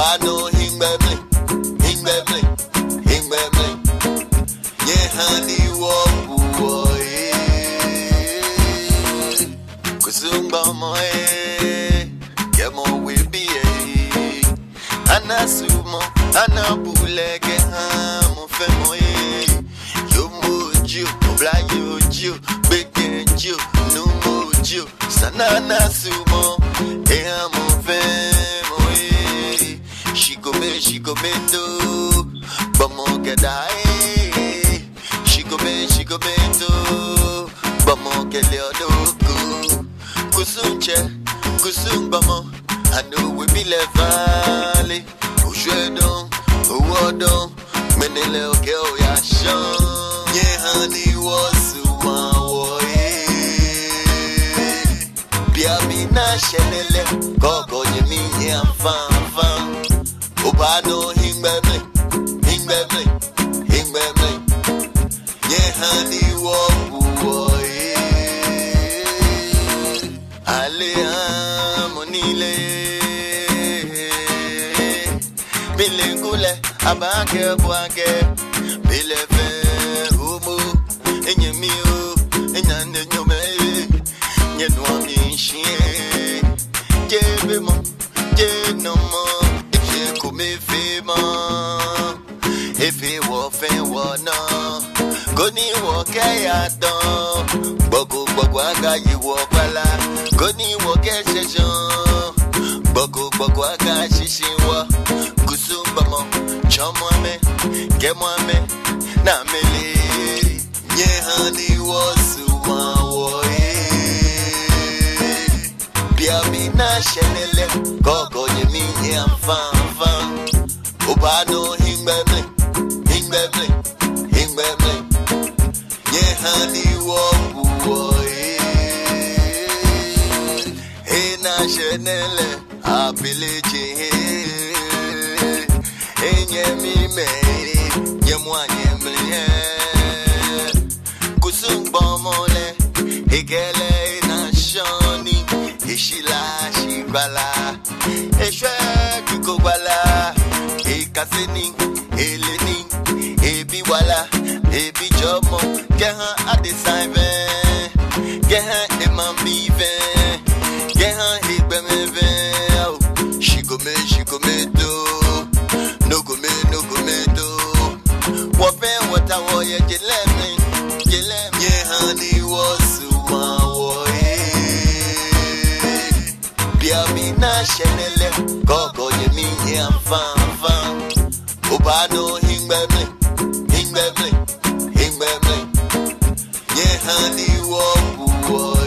Obano hingbe ye honey wo kusumba mo ye mo we be anasumo anabuleke ha mo fe mo yo moju obla yo ju bekenju no moju sanana sumo e amo fe mo she go me do bamo gedai she go me do bamo gele odoku kusumbamo I know we be le valley Ojedon Owodon Menele oke o ya shan Ye honey was uma wo Bia mi na shenele Koko ye mi ye fan Obano hingbe Ye honey wo Ale amonile Bilengule abake bwake bilefe humu enyemi o enyane nyome nyenwa minshie jebemo jenomo efe kome fema efe wo fe wo na goni wo ke yadan gbogbo aga yi wo pala goni wo ke sesan gbogbo aga shishin wo kusumbamo chomwame gemwame na mele nye honey wo suwa wo bia mi na shenele gogo ye mi ye fan obano hingbe nye honey wo na shenele apeleje enye mi me ye mwanye mle kusumba mole egele na shoni ishila shibala eshwe kikogbala ekaseni eleni ebi wala ebi jomo gehan adesaive gehan emambive gehan igbemeve she go me do no go me do what I want ye jeleme ye honey was uma wo bia mi na shenele gogo ye mi ye fan obano hingbe ye honey wo